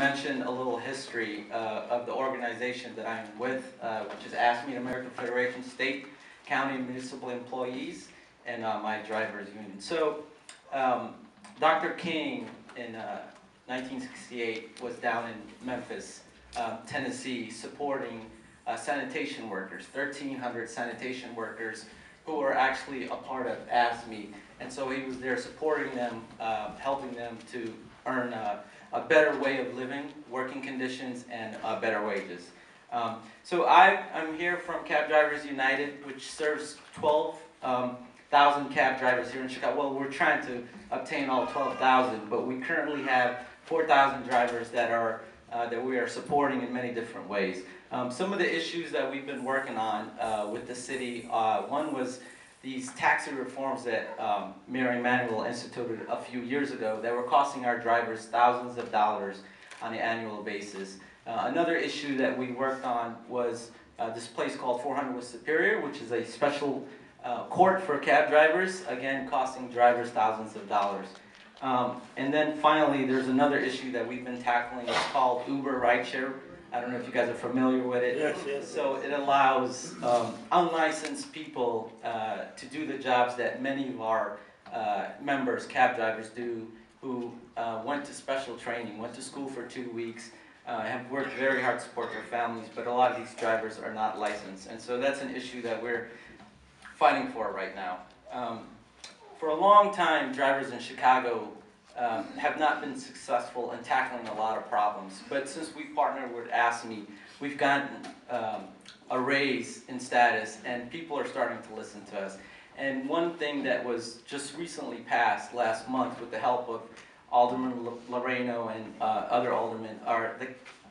mention a little history of the organization that I'm with, which is AFSCME, American Federation of State, County, and Municipal Employees, and my drivers union. So, Dr. King in 1968 was down in Memphis, Tennessee, supporting sanitation workers, 1,300 sanitation workers who were actually a part of AFSCME. And so he was there supporting them, helping them to earn a better way of living, working conditions, and better wages. So I'm here from Cab Drivers United, which serves 12,000 cab drivers here in Chicago. Well, we're trying to obtain all 12,000, but we currently have 4,000 drivers that we are supporting in many different ways. Some of the issues that we've been working on with the city, one was these taxi reforms that Mayor Emanuel instituted a few years ago that were costing our drivers thousands of dollars on an annual basis. Another issue that we worked on was this place called 400 West Superior, which is a special court for cab drivers, again costing drivers thousands of dollars. And then finally, there's another issue that we've been tackling. It's called Uber rideshare. I don't know if you guys are familiar with it. Yes, yes. So it allows unlicensed people to do the jobs that many of our members, cab drivers, do, who went to special training, went to school for 2 weeks, have worked very hard to support their families, but a lot of these drivers are not licensed. And so that's an issue that we're fighting for right now. For a long time, drivers in Chicago have not been successful in tackling a lot of problems. But since we partnered with AFSCME, we've gotten a raise in status, and people are starting to listen to us. And one thing that was just recently passed last month with the help of Alderman Loreno and other aldermen are the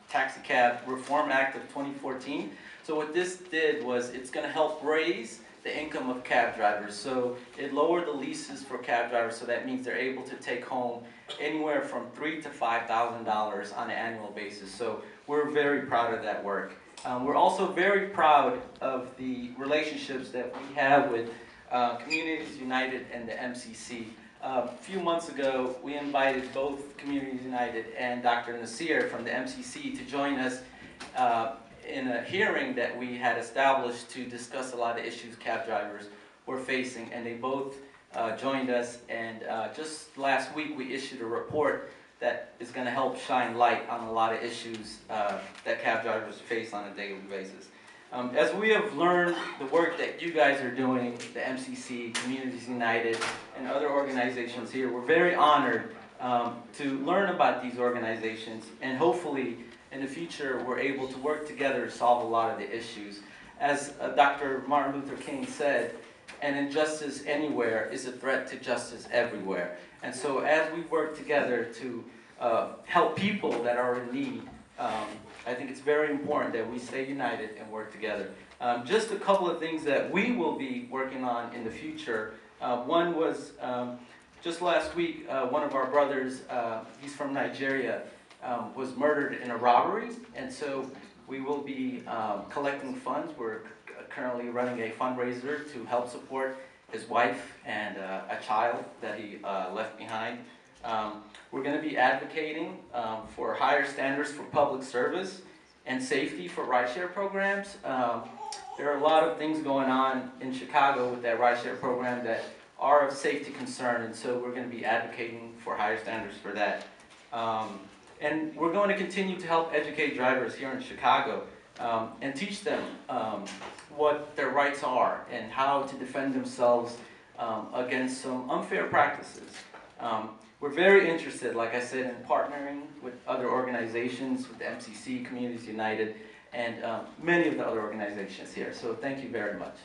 Taxi Cab Reform Act of 2014. So what this did was it's going to help raise the income of cab drivers. So it lowered the leases for cab drivers, so that means they're able to take home anywhere from $3,000 to $5,000 on an annual basis. So we're very proud of that work. We're also very proud of the relationships that we have with Communities United and the MCC. A few months ago, we invited both Communities United and Dr. Nasir from the MCC to join us in a hearing that we had established to discuss a lot of issues cab drivers were facing, and they both joined us, and just last week we issued a report that is going to help shine light on a lot of issues that cab drivers face on a daily basis. As we have learned the work that you guys are doing, the MCC, Communities United, and other organizations here, we're very honored to learn about these organizations, and hopefully in the future, we're able to work together to solve a lot of the issues. As Dr. Martin Luther King said, an injustice anywhere is a threat to justice everywhere. And so as we work together to help people that are in need, I think it's very important that we stay united and work together. Just a couple of things that we will be working on in the future. One was just last week, one of our brothers, he's from Nigeria, was murdered in a robbery, and so we will be collecting funds. We're currently running a fundraiser to help support his wife and a child that he left behind. We're going to be advocating for higher standards for public service and safety for rideshare programs. There are a lot of things going on in Chicago with that rideshare program that are of safety concern, and so we're going to be advocating for higher standards for that. And we're going to continue to help educate drivers here in Chicago and teach them what their rights are and how to defend themselves against some unfair practices. We're very interested, like I said, in partnering with other organizations, with the MCC, Communities United, and many of the other organizations here. So thank you very much.